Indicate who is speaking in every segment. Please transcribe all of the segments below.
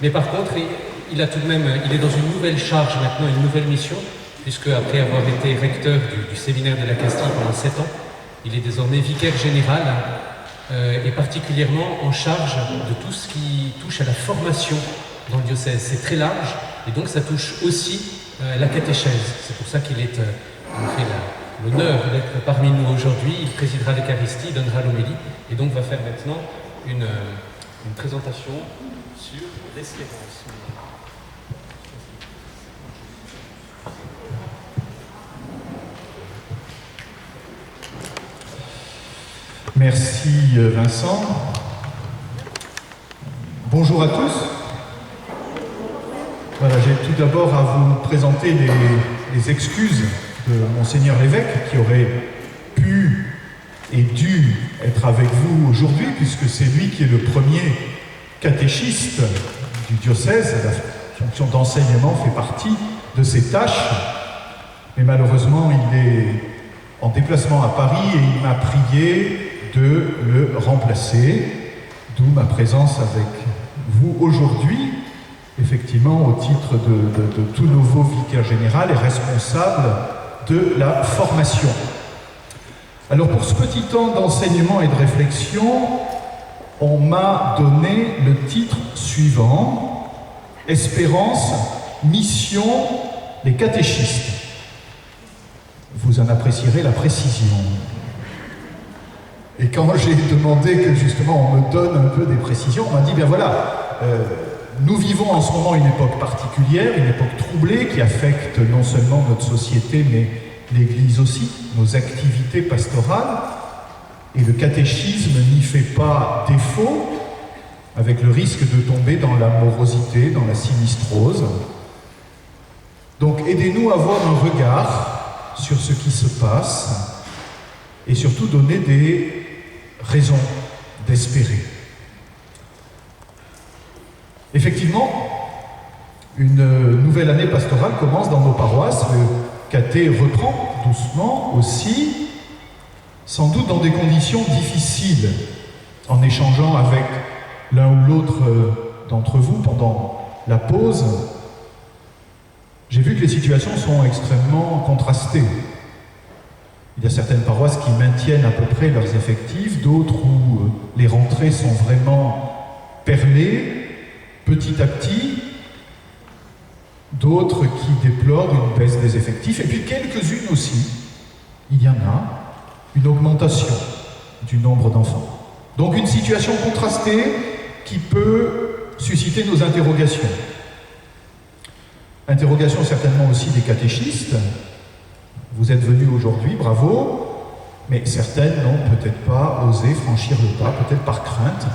Speaker 1: Mais par contre, il a tout de même, il est dans une nouvelle charge maintenant, une nouvelle mission, puisque après avoir été recteur du séminaire de la Castille pendant 7 ans, il est désormais vicaire général et particulièrement en charge de tout ce qui touche à la formation dans le diocèse. C'est très large et donc ça touche aussi la catéchèse. C'est pour ça qu'il fait l'honneur d'être parmi nous aujourd'hui. Il présidera l'Eucharistie, donnera l'homélie et donc va faire maintenant une présentation sur l'espérance.
Speaker 2: Merci Vincent. Bonjour à tous. Voilà, j'ai tout d'abord à vous présenter les excuses de Monseigneur l'évêque qui aurait pu et dû être avec vous aujourd'hui puisque c'est lui qui est le premier catéchiste du diocèse. La fonction d'enseignement fait partie de ses tâches, mais malheureusement il est en déplacement à Paris et il m'a prié de le remplacer, d'où ma présence avec vous aujourd'hui, effectivement au titre de tout nouveau vicaire général et responsable de la formation. Alors pour ce petit temps d'enseignement et de réflexion, on m'a donné le titre suivant, Espérance, mission des catéchistes. Vous en apprécierez la précision. Et quand j'ai demandé que justement on me donne un peu des précisions, on m'a dit, bien voilà, nous vivons en ce moment une époque particulière, une époque troublée qui affecte non seulement notre société, mais l'Église aussi, nos activités pastorales, et le catéchisme n'y fait pas défaut, avec le risque de tomber dans la morosité, dans la sinistrose. Donc aidez-nous à avoir un regard sur ce qui se passe, et surtout donner des raison d'espérer. Effectivement, une nouvelle année pastorale commence dans nos paroisses. Le caté reprend doucement aussi, sans doute dans des conditions difficiles, en échangeant avec l'un ou l'autre d'entre vous pendant la pause. J'ai vu que les situations sont extrêmement contrastées. Il y a certaines paroisses qui maintiennent à peu près leurs effectifs, d'autres où les rentrées sont vraiment perlées, petit à petit, d'autres qui déplorent une baisse des effectifs, et puis quelques-unes aussi, il y en a, une augmentation du nombre d'enfants. Donc une situation contrastée qui peut susciter nos interrogations. Interrogations certainement aussi des catéchistes. Vous êtes venus aujourd'hui, bravo, mais certaines n'ont peut-être pas osé franchir le pas, peut-être par crainte,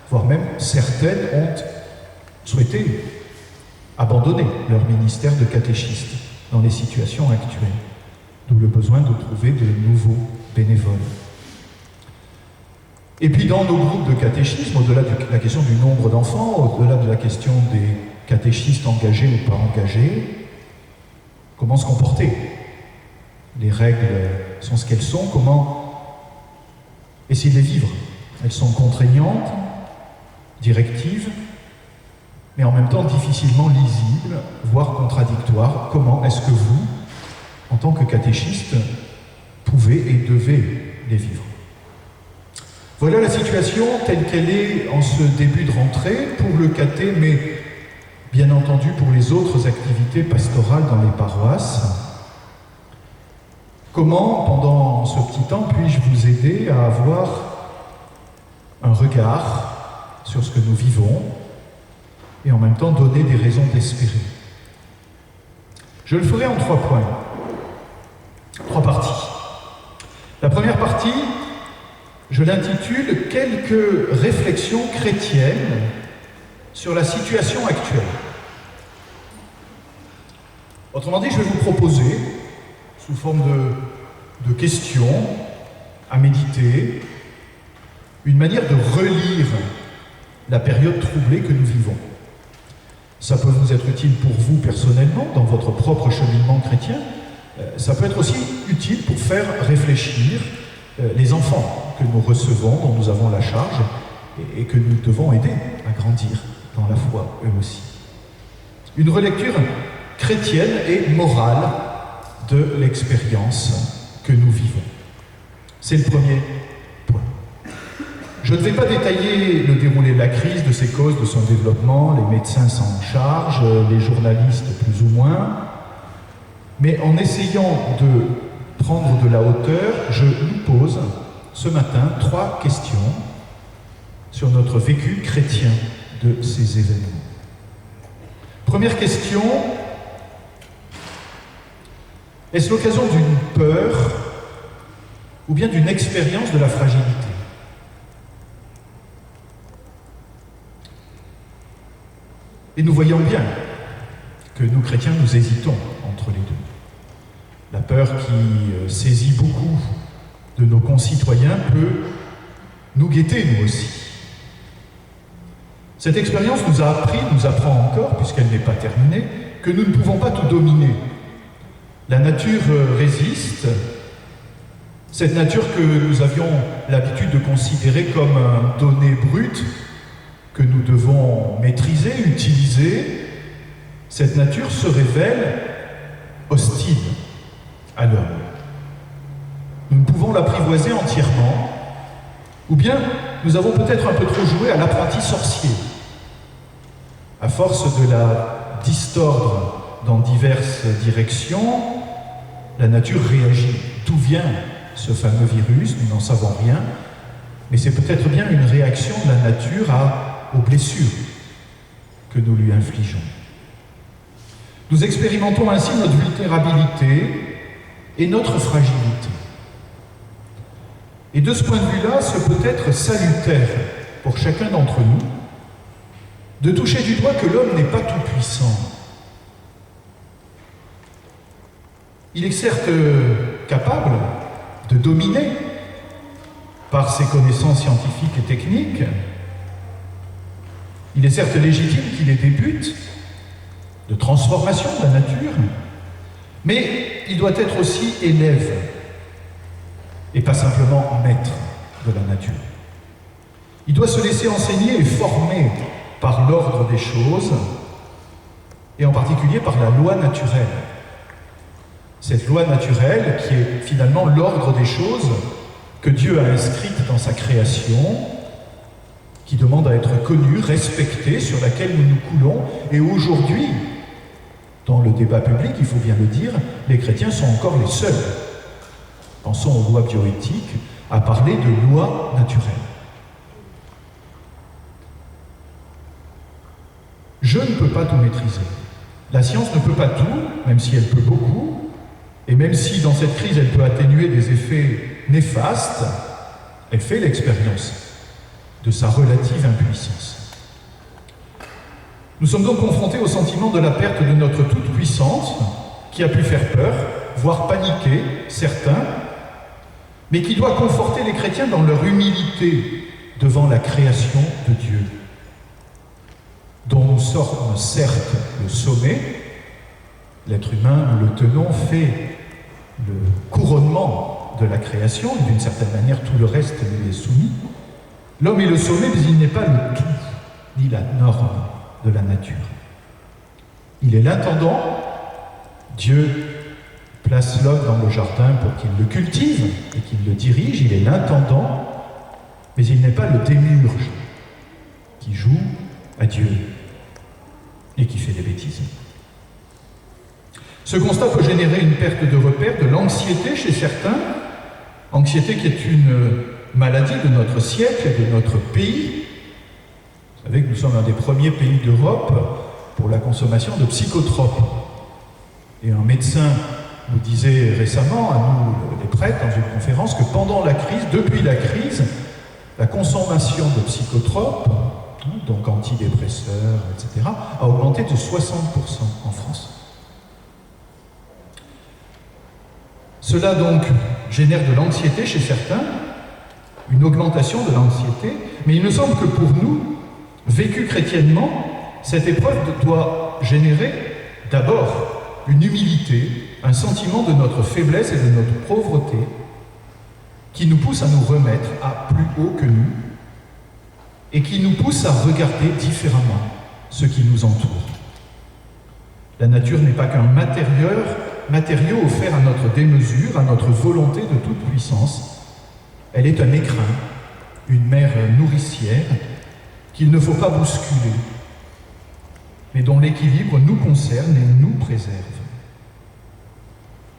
Speaker 2: voire même certaines ont souhaité abandonner leur ministère de catéchiste dans les situations actuelles, d'où le besoin de trouver de nouveaux bénévoles. Et puis dans nos groupes de catéchisme, au-delà de la question du nombre d'enfants, au-delà de la question des catéchistes engagés ou pas engagés, comment se comporter ? Les règles sont ce qu'elles sont, comment essayer de les vivre? Elles sont contraignantes, directives, mais en même temps difficilement lisibles, voire contradictoires. Comment est-ce que vous, en tant que catéchiste, pouvez et devez les vivre? Voilà la situation telle qu'elle est en ce début de rentrée pour le caté, mais bien entendu pour les autres activités pastorales dans les paroisses. Comment, pendant ce petit temps, puis-je vous aider à avoir un regard sur ce que nous vivons et en même temps donner des raisons d'espérer? Je le ferai en 3 points, 3 parties. La première partie, je l'intitule « Quelques réflexions chrétiennes sur la situation actuelle ». Autrement dit, je vais vous proposer, sous forme de questions à méditer, une manière de relire la période troublée que nous vivons. Ça peut vous être utile pour vous personnellement, dans votre propre cheminement chrétien. Ça peut être aussi utile pour faire réfléchir les enfants que nous recevons, dont nous avons la charge, et que nous devons aider à grandir dans la foi, eux aussi. Une relecture chrétienne et morale de l'expérience que nous vivons. C'est le premier point. Je ne vais pas détailler le déroulé de la crise, de ses causes, de son développement, les médecins s'en chargent, les journalistes plus ou moins, mais en essayant de prendre de la hauteur, je nous pose ce matin 3 questions sur notre vécu chrétien de ces événements. Première question, est-ce l'occasion d'une peur ou bien d'une expérience de la fragilité? Et nous voyons bien que nous chrétiens, nous hésitons entre les deux. La peur qui saisit beaucoup de nos concitoyens peut nous guetter, nous aussi. Cette expérience nous a appris, nous apprend encore, puisqu'elle n'est pas terminée, que nous ne pouvons pas tout dominer. La nature résiste, cette nature que nous avions l'habitude de considérer comme un donné brut, que nous devons maîtriser, utiliser, cette nature se révèle hostile à l'homme. Nous ne pouvons l'apprivoiser entièrement, ou bien nous avons peut-être un peu trop joué à l'apprenti sorcier. À force de la distordre dans diverses directions, la nature réagit. D'où vient ce fameux virus? Nous n'en savons rien, mais c'est peut-être bien une réaction de la nature aux blessures que nous lui infligeons. Nous expérimentons ainsi notre vulnérabilité et notre fragilité. Et de ce point de vue-là, ce peut être salutaire pour chacun d'entre nous de toucher du doigt que l'homme n'est pas tout puissant. Il est certes capable de dominer par ses connaissances scientifiques et techniques. Il est certes légitime qu'il ait des buts de transformation de la nature, mais il doit être aussi élève et pas simplement maître de la nature. Il doit se laisser enseigner et former par l'ordre des choses, et en particulier par la loi naturelle. Cette loi naturelle qui est finalement l'ordre des choses que Dieu a inscrite dans sa création, qui demande à être connue, respectée, sur laquelle nous nous coulons. Et aujourd'hui, dans le débat public, il faut bien le dire, les chrétiens sont encore les seuls, pensons aux lois bioéthiques, à parler de loi naturelle. Je ne peux pas tout maîtriser. La science ne peut pas tout, même si elle peut beaucoup, et même si dans cette crise elle peut atténuer des effets néfastes, elle fait l'expérience de sa relative impuissance. Nous sommes donc confrontés au sentiment de la perte de notre toute-puissance, qui a pu faire peur, voire paniquer certains, mais qui doit conforter les chrétiens dans leur humilité devant la création de Dieu, dont nous sommes certes le sommet. L'être humain, nous le tenons, fait le couronnement de la création, et d'une certaine manière tout le reste lui est soumis. L'homme est le sommet, mais il n'est pas le tout, ni la norme de la nature. Il est l'intendant. Dieu place l'homme dans le jardin pour qu'il le cultive et qu'il le dirige. Il est l'intendant, mais il n'est pas le démiurge qui joue à Dieu et qui fait des bêtises. Ce constat peut générer une perte de repère, de l'anxiété chez certains, anxiété qui est une maladie de notre siècle et de notre pays. Vous savez que nous sommes un des premiers pays d'Europe pour la consommation de psychotropes. Et un médecin nous disait récemment, à nous les prêtres, dans une conférence, que pendant la crise, depuis la crise, la consommation de psychotropes, donc antidépresseurs, etc., a augmenté de 60% en France. Cela donc génère de l'anxiété chez certains, une augmentation de l'anxiété, mais il me semble que pour nous, vécu chrétiennement, cette épreuve doit générer d'abord une humilité, un sentiment de notre faiblesse et de notre pauvreté qui nous pousse à nous remettre à plus haut que nous et qui nous pousse à regarder différemment ce qui nous entoure. La nature n'est pas qu'un matériau offert à notre démesure, à notre volonté de toute puissance. Elle est un écrin, une mère nourricière qu'il ne faut pas bousculer, mais dont l'équilibre nous concerne et nous préserve.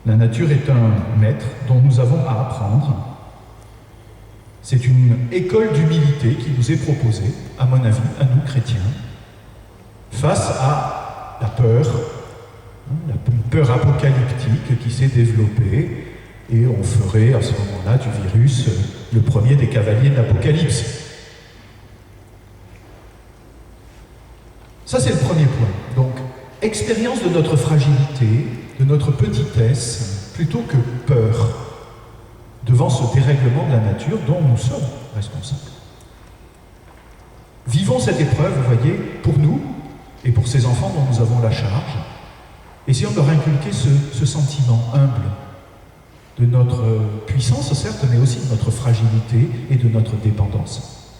Speaker 2: La nature est un maître dont nous avons à apprendre. C'est une école d'humilité qui nous est proposée, à mon avis, à nous chrétiens, face à la peur apocalyptique qui s'est développée, et on ferait à ce moment-là du virus le premier des cavaliers de l'Apocalypse. Ça, c'est le premier point. Donc, expérience de notre fragilité, de notre petitesse, plutôt que peur devant ce dérèglement de la nature dont nous sommes responsables. Vivons cette épreuve, vous voyez, pour nous et pour ces enfants dont nous avons la charge. Essayons de leur inculquer ce sentiment humble de notre puissance, certes, mais aussi de notre fragilité et de notre dépendance.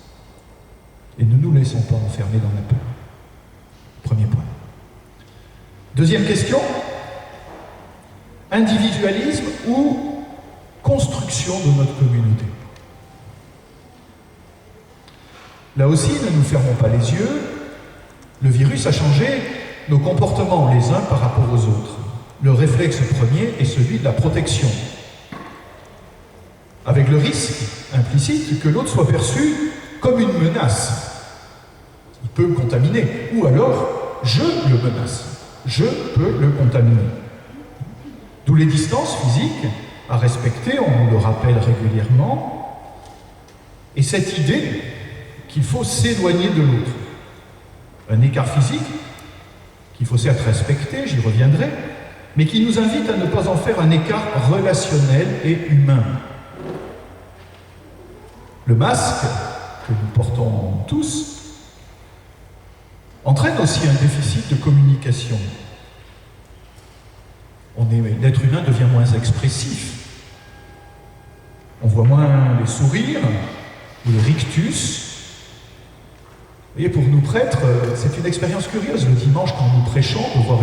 Speaker 2: Et ne nous laissons pas enfermer dans la peur. Premier point. Deuxième question, individualisme ou construction de notre communauté. Là aussi, ne nous fermons pas les yeux, le virus a changé nos comportements les uns par rapport aux autres. Le réflexe premier est celui de la protection, avec le risque implicite que l'autre soit perçu comme une menace. Il peut me contaminer, ou alors je le menace, je peux le contaminer. D'où les distances physiques à respecter, on nous le rappelle régulièrement, et cette idée qu'il faut s'éloigner de l'autre. Un écart physique qu'il faut certes respecter, j'y reviendrai, mais qui nous invite à ne pas en faire un écart relationnel et humain. Le masque que nous portons tous entraîne aussi un déficit de communication. L'être humain devient moins expressif. On voit moins les sourires ou les rictus. Vous voyez, pour nous prêtres, c'est une expérience curieuse le dimanche quand nous prêchons de voir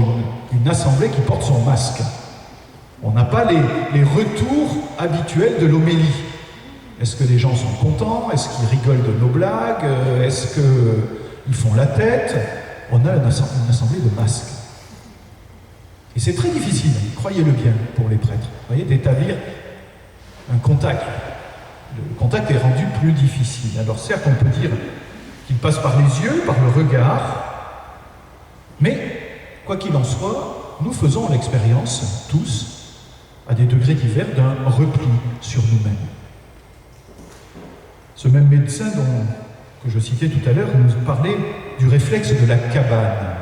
Speaker 2: une assemblée qui porte son masque. On n'a pas les retours habituels de l'homélie. Est-ce que les gens sont contents? Est-ce qu'ils rigolent de nos blagues? Est-ce qu'ils font la tête? On a une assemblée de masques. Et c'est très difficile, croyez-le bien, pour les prêtres, vous voyez, d'établir un contact. Le contact est rendu plus difficile. Alors certes, on peut dire qu'il passe par les yeux, par le regard, mais quoi qu'il en soit, nous faisons l'expérience, tous, à des degrés divers, d'un repli sur nous-mêmes. Ce même médecin que je citais tout à l'heure nous parlait du réflexe de la cabane.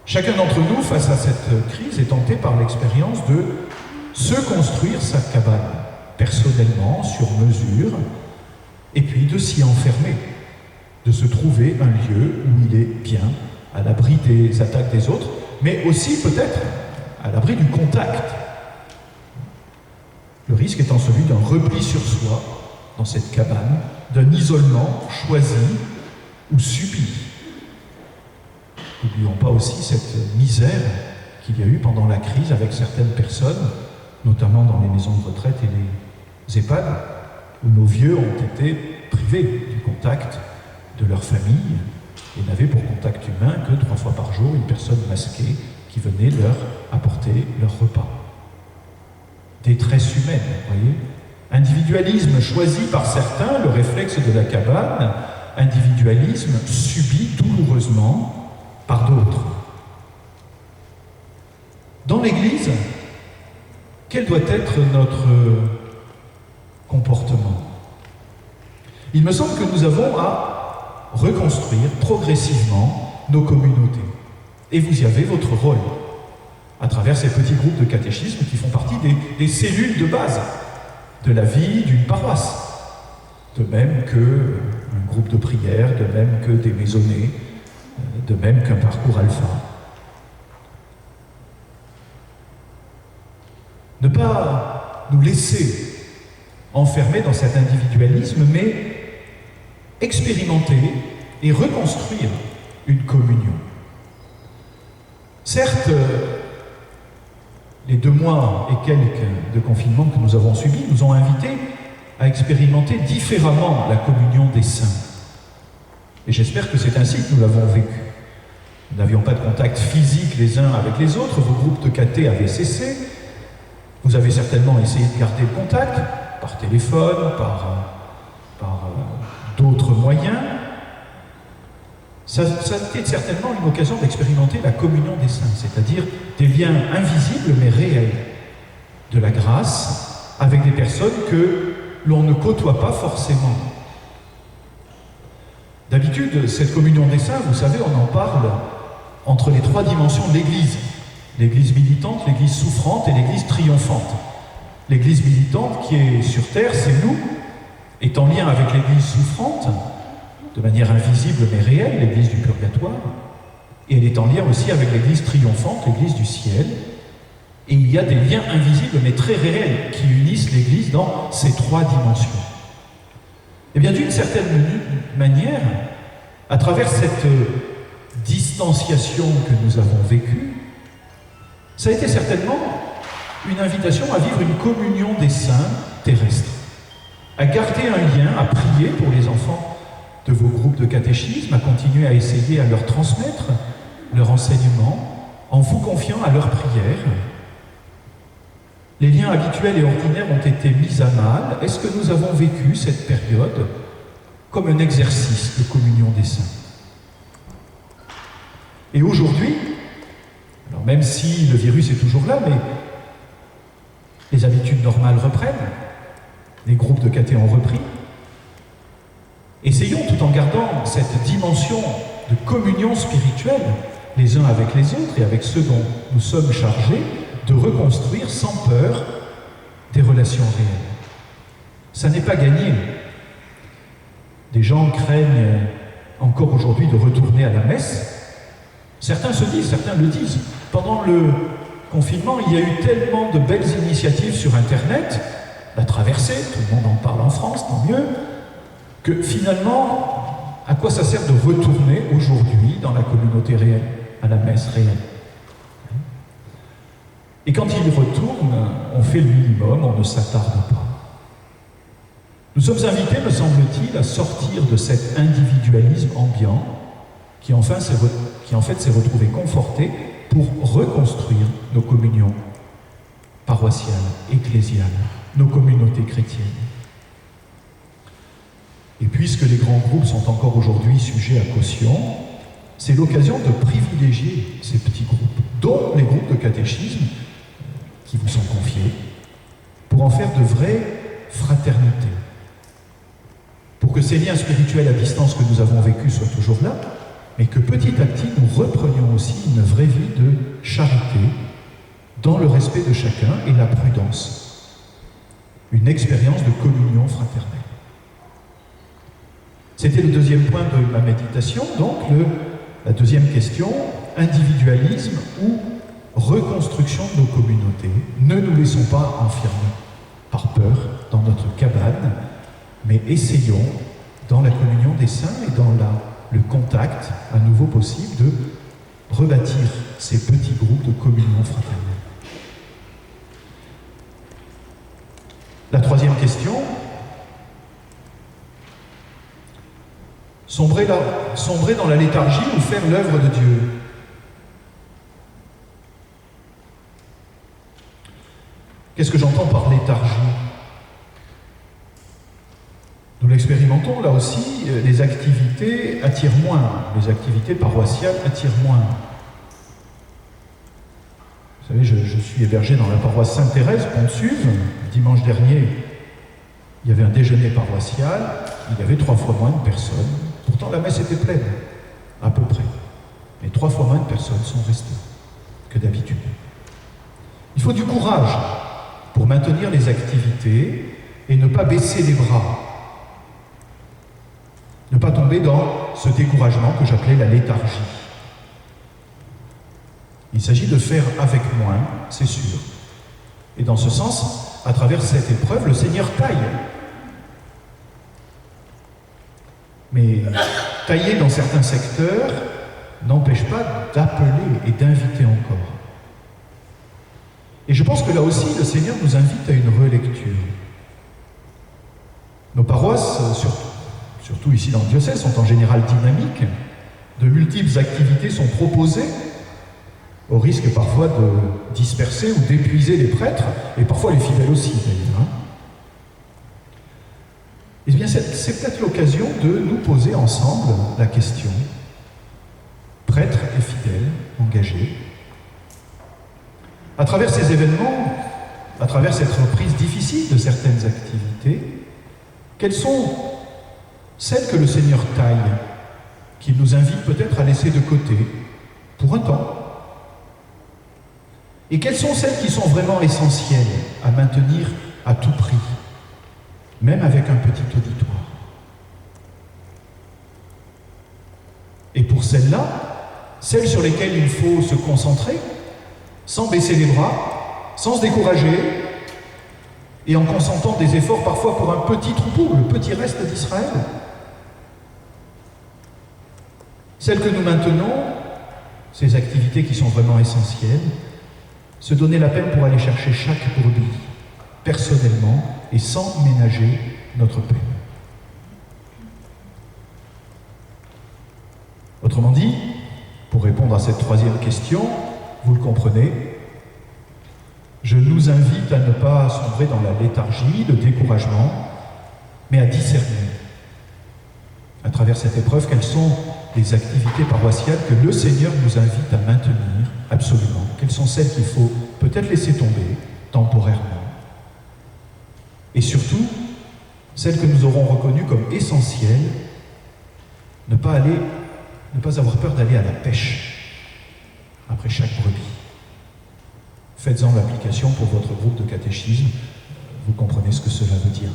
Speaker 2: Chacun d'entre nous, face à cette crise, est tenté par l'expérience de se construire sa cabane, personnellement, sur mesure, et puis de s'y enfermer, de se trouver un lieu où il est bien, à l'abri des attaques des autres, mais aussi peut-être à l'abri du contact. Le risque étant celui d'un repli sur soi, dans cette cabane, d'un isolement choisi ou subi. N'oublions pas aussi cette misère qu'il y a eu pendant la crise avec certaines personnes, notamment dans les maisons de retraite et les EHPAD, où nos vieux ont été privés du contact de leur famille et n'avaient pour contact humain que 3 fois par jour une personne masquée qui venait leur apporter leur repas. Détresse humaine, vous voyez. Individualisme choisi par certains, le réflexe de la cabane, individualisme subi douloureusement par d'autres. Dans l'Église, quel doit être notre comportement? Il me semble que nous avons à reconstruire progressivement nos communautés. Et vous y avez votre rôle, à travers ces petits groupes de catéchisme qui font partie des cellules de base de la vie d'une paroisse. De même qu'un groupe de prière, de même que des maisonnées, de même qu'un parcours alpha. Ne pas nous laisser enfermer dans cet individualisme, mais expérimenter et reconstruire une communion. Certes, les 2 mois et quelques de confinement que nous avons suivis nous ont invités à expérimenter différemment la communion des saints. Et j'espère que c'est ainsi que nous l'avons vécu. Nous n'avions pas de contact physique les uns avec les autres, vos groupes de caté avaient cessé. Vous avez certainement essayé de garder le contact, par téléphone, par d'autres moyens. Ça a été certainement une occasion d'expérimenter la communion des saints, c'est-à-dire des liens invisibles mais réels, de la grâce avec des personnes que l'on ne côtoie pas forcément. D'habitude, cette communion des saints, vous savez, on en parle entre les 3 dimensions de l'Église. L'Église militante, l'Église souffrante et l'Église triomphante. L'Église militante qui est sur terre, c'est nous, est en lien avec l'Église souffrante, de manière invisible mais réelle, l'Église du purgatoire, et elle est en lien aussi avec l'Église triomphante, l'Église du ciel. Et il y a des liens invisibles mais très réels qui unissent l'Église dans ces 3 dimensions. Et bien d'une certaine manière, à travers cette distanciation que nous avons vécue, ça a été certainement une invitation à vivre une communion des saints terrestres, à garder un lien, à prier pour les enfants de vos groupes de catéchisme, à continuer à essayer à leur transmettre leur enseignement en vous confiant à leurs prières. Les liens habituels et ordinaires ont été mis à mal. Est-ce que nous avons vécu cette période comme un exercice de communion des saints? Et aujourd'hui, alors même si le virus est toujours là, mais les habitudes normales reprennent, les groupes de caté ont repris, essayons, tout en gardant cette dimension de communion spirituelle, les uns avec les autres et avec ceux dont nous sommes chargés, de reconstruire sans peur des relations réelles. Ça n'est pas gagné. Des gens craignent encore aujourd'hui de retourner à la messe. Certains se disent, certains le disent, pendant le confinement, il y a eu tellement de belles initiatives sur Internet, la traversée, tout le monde en parle en France, tant mieux, que finalement, à quoi ça sert de retourner aujourd'hui dans la communauté réelle, à la messe réelle? Et quand ils retournent, on fait le minimum, on ne s'attarde pas. Nous sommes invités, me semble-t-il, à sortir de cet individualisme ambiant qui en fait s'est retrouvé conforté pour reconstruire nos communions paroissiales, ecclésiales, nos communautés chrétiennes. Et puisque les grands groupes sont encore aujourd'hui sujets à caution, c'est l'occasion de privilégier ces petits groupes, dont les groupes de catéchisme qui vous sont confiés, pour en faire de vraies fraternités. Pour que ces liens spirituels à distance que nous avons vécus soient toujours là, mais que petit à petit nous reprenions aussi une vraie vie de charité, dans le respect de chacun et la prudence. Une expérience de communion fraternelle. C'était le deuxième point de ma méditation, donc la deuxième question, individualisme ou reconstruction de nos communautés. Ne nous laissons pas enfermer par peur dans notre cabane, mais essayons, dans la communion des saints et dans le contact à nouveau possible, de rebâtir ces petits groupes de communion fraternelle. La troisième question, sombrer dans la léthargie ou faire l'œuvre de Dieu? Qu'est-ce que j'entends par léthargie? Nous l'expérimentons là aussi, les activités attirent moins, les activités paroissiales attirent moins. Vous savez, je suis hébergé dans la paroisse Sainte-Thérèse, Pont-de-Suze. Dimanche dernier, il y avait un déjeuner paroissial, il y avait 3 fois moins de personnes. Pourtant, la messe était pleine, à peu près. Mais 3 fois moins de personnes sont restées que d'habitude. Il faut du courage pour maintenir les activités et ne pas baisser les bras. Ne pas tomber dans ce découragement que j'appelais la léthargie. Il s'agit de faire avec moins, c'est sûr. Et dans ce sens, à travers cette épreuve, le Seigneur taille. Mais tailler dans certains secteurs n'empêche pas d'appeler et d'inviter encore. Et je pense que là aussi, le Seigneur nous invite à une relecture. Nos paroisses, surtout ici dans le diocèse, sont en général dynamiques. De multiples activités sont proposées, au risque parfois de disperser ou d'épuiser les prêtres, et parfois les fidèles aussi d'ailleurs. Eh bien, c'est peut-être l'occasion de nous poser ensemble la question, prêtres et fidèles engagés, à travers ces événements, à travers cette reprise difficile de certaines activités, quelles sont celles que le Seigneur taille, qu'il nous invite peut-être à laisser de côté pour un temps? Et quelles sont celles qui sont vraiment essentielles à maintenir à tout prix, même avec un petit auditoire? Et pour celles-là, celles sur lesquelles il faut se concentrer, sans baisser les bras, sans se décourager, et en consentant des efforts parfois pour un petit troupeau, le petit reste d'Israël. Celles que nous maintenons, ces activités qui sont vraiment essentielles, se donner la peine pour aller chercher chaque brebis, personnellement et sans ménager notre peine. Autrement dit, pour répondre à cette troisième question, vous le comprenez, je nous invite à ne pas sombrer dans la léthargie, le découragement, mais à discerner, à travers cette épreuve, quelles sont les activités paroissiales que le Seigneur nous invite à maintenir absolument. Quelles sont celles qu'il faut peut-être laisser tomber temporairement. Et surtout, celles que nous aurons reconnues comme essentielles, ne pas avoir peur d'aller à la pêche après chaque brebis. Faites-en l'application pour votre groupe de catéchisme, vous comprenez ce que cela veut dire.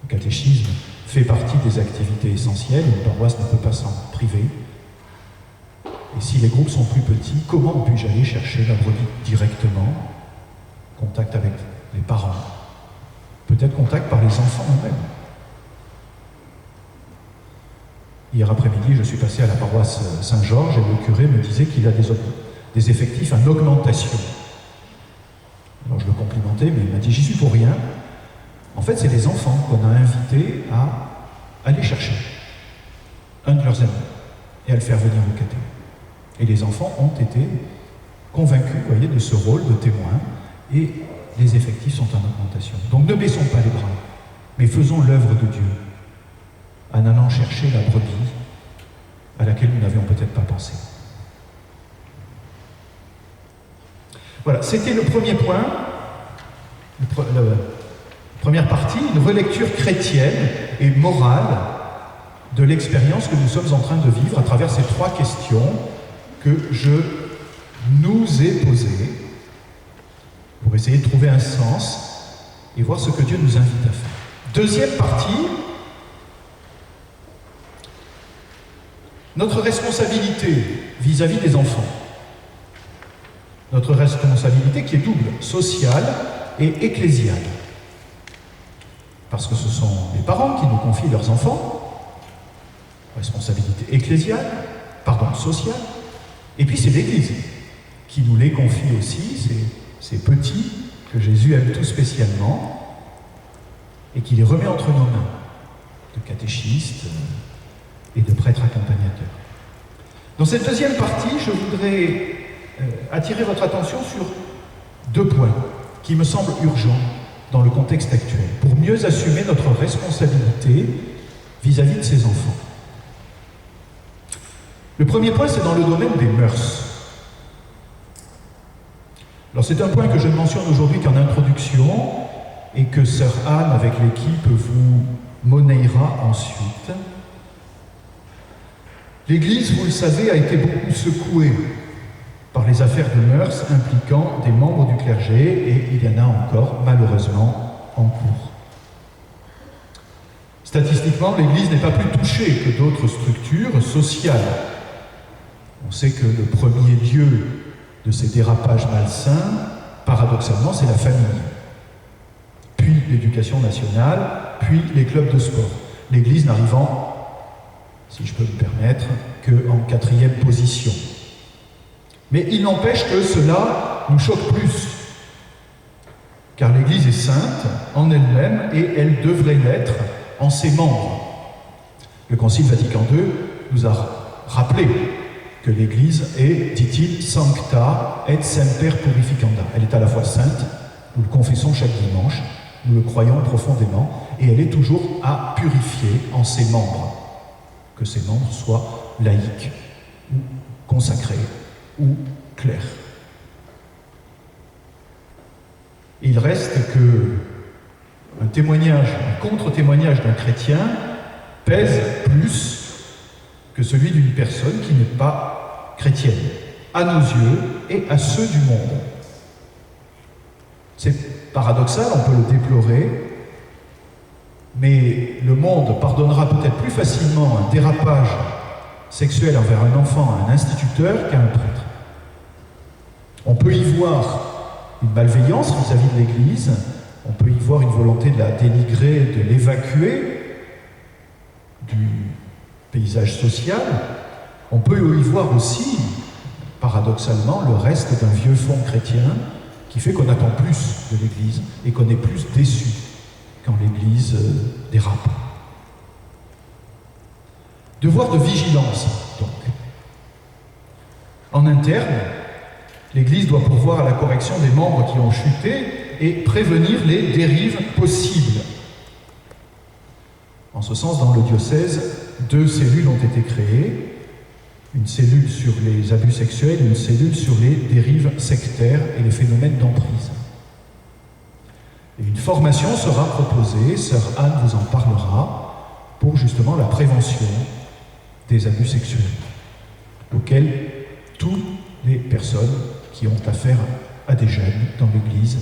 Speaker 2: Le catéchisme fait partie des activités essentielles, une paroisse ne peut pas s'en priver. Et si les groupes sont plus petits, comment puis-je aller chercher la brebis directement? Contact avec les parents, peut-être contact par les enfants eux-mêmes. Hier après-midi, je suis passé à la paroisse Saint-Georges et le curé me disait qu'il a des effectifs en augmentation. Alors je le complimentais, mais il m'a dit « j'y suis pour rien ». En fait, c'est les enfants qu'on a invités à aller chercher un de leurs amis et à le faire venir au caté. Et les enfants ont été convaincus, vous voyez, de ce rôle de témoin, et les effectifs sont en augmentation. Donc ne baissons pas les bras, mais faisons l'œuvre de Dieu en allant chercher la brebis à laquelle nous n'avions peut-être pas pensé. Voilà, c'était le premier point, la première partie, une relecture chrétienne et morale de l'expérience que nous sommes en train de vivre à travers ces trois questions que je nous ai posées pour essayer de trouver un sens et voir ce que Dieu nous invite à faire. Deuxième partie, notre responsabilité vis-à-vis des enfants. Notre responsabilité qui est double, sociale et ecclésiale. Parce que ce sont les parents qui nous confient leurs enfants, responsabilité sociale, et puis c'est l'Église qui nous les confie aussi, ces petits que Jésus aime tout spécialement, et qui les remet entre nos mains, de catéchistes et de prêtres accompagnateurs. Dans cette deuxième partie, je voudrais attirer votre attention sur deux points qui me semblent urgents dans le contexte actuel, pour mieux assumer notre responsabilité vis-à-vis de ces enfants. Le premier point, c'est dans le domaine des mœurs. Alors c'est un point que je ne mentionne aujourd'hui qu'en introduction et que sœur Anne, avec l'équipe, vous monnayera ensuite. L'Église, vous le savez, a été beaucoup secouée par les affaires de mœurs impliquant des membres du clergé, et il y en a encore, malheureusement, en cours. Statistiquement, l'Église n'est pas plus touchée que d'autres structures sociales. On sait que le premier lieu de ces dérapages malsains, paradoxalement, c'est la famille. Puis l'éducation nationale, puis les clubs de sport. L'Église n'arrivant si je peux me permettre, qu'en quatrième position. Mais il n'empêche que cela nous choque plus, car l'Église est sainte en elle-même et elle devrait l'être en ses membres. Le Concile Vatican II nous a rappelé que l'Église est, dit-il, sancta et semper purificanda. Elle est à la fois sainte, nous le confessons chaque dimanche, nous le croyons profondément, et elle est toujours à purifier en ses membres, que ces membres soient laïcs, ou consacrés, ou clairs. Il reste que un témoignage, un contre-témoignage d'un chrétien pèse plus que celui d'une personne qui n'est pas chrétienne, à nos yeux et à ceux du monde. C'est paradoxal, on peut le déplorer, mais le monde pardonnera peut-être plus facilement un dérapage sexuel envers un enfant à un instituteur qu'à un prêtre. On peut y voir une malveillance vis-à-vis de l'Église, on peut y voir une volonté de la dénigrer, de l'évacuer du paysage social. On peut y voir aussi, paradoxalement, le reste d'un vieux fond chrétien qui fait qu'on attend plus de l'Église et qu'on est plus déçu quand l'Église dérape. Devoir de vigilance, donc. En interne, l'Église doit pourvoir à la correction des membres qui ont chuté et prévenir les dérives possibles. En ce sens, dans le diocèse, 2 cellules ont été créées, une cellule sur les abus sexuels et une cellule sur les dérives sectaires et les phénomènes d'emprise. Et une formation sera proposée, sœur Anne vous en parlera, pour justement la prévention des abus sexuels, auxquels toutes les personnes qui ont affaire à des jeunes dans l'Église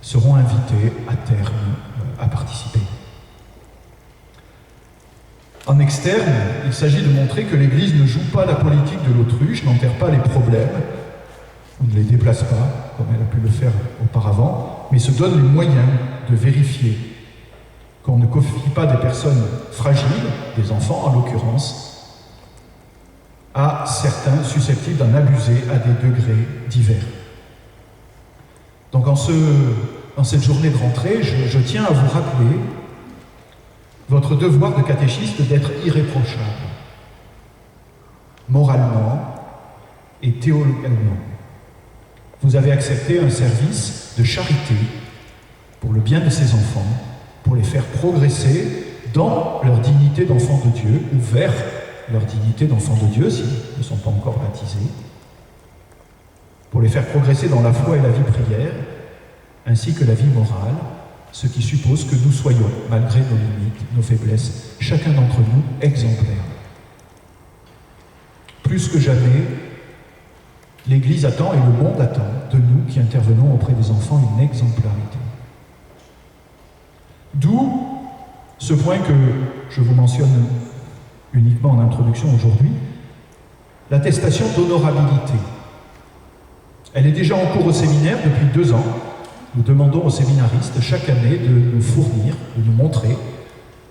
Speaker 2: seront invitées à terme à participer. En externe, il s'agit de montrer que l'Église ne joue pas la politique de l'autruche, n'enterre pas les problèmes, ou ne les déplace pas, comme elle a pu le faire auparavant, mais se donne les moyens de vérifier qu'on ne confie pas des personnes fragiles, des enfants en l'occurrence, à certains susceptibles d'en abuser à des degrés divers. Donc en cette journée de rentrée, je tiens à vous rappeler votre devoir de catéchiste d'être irréprochable, moralement et théologiquement. Vous avez accepté un service de charité pour le bien de ces enfants, pour les faire progresser dans leur dignité d'enfants de Dieu, ou vers leur dignité d'enfants de Dieu, s'ils ne sont pas encore baptisés, pour les faire progresser dans la foi et la vie prière, ainsi que la vie morale, ce qui suppose que nous soyons, malgré nos limites, nos faiblesses, chacun d'entre nous exemplaires. Plus que jamais, l'Église attend et le monde attend de nous qui intervenons auprès des enfants une exemplarité. D'où ce point que je vous mentionne uniquement en introduction aujourd'hui, l'attestation d'honorabilité. Elle est déjà en cours au séminaire depuis 2 ans. Nous demandons aux séminaristes chaque année de nous fournir, de nous montrer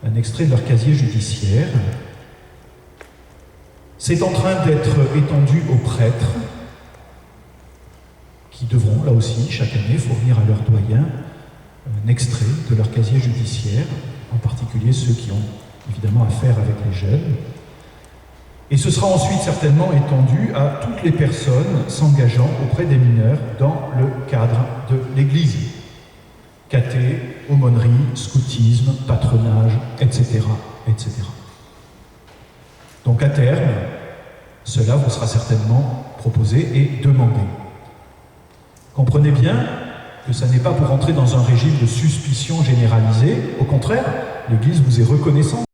Speaker 2: un extrait de leur casier judiciaire. C'est en train d'être étendu aux prêtres qui devront, là aussi, chaque année, fournir à leurs doyens un extrait de leur casier judiciaire, en particulier ceux qui ont évidemment affaire avec les jeunes. Et ce sera ensuite certainement étendu à toutes les personnes s'engageant auprès des mineurs dans le cadre de l'Église. Caté, aumônerie, scoutisme, patronage, etc., etc. Donc à terme, cela vous sera certainement proposé et demandé. Comprenez bien que ça n'est pas pour entrer dans un régime de suspicion généralisée. Au contraire, l'Église vous est reconnaissante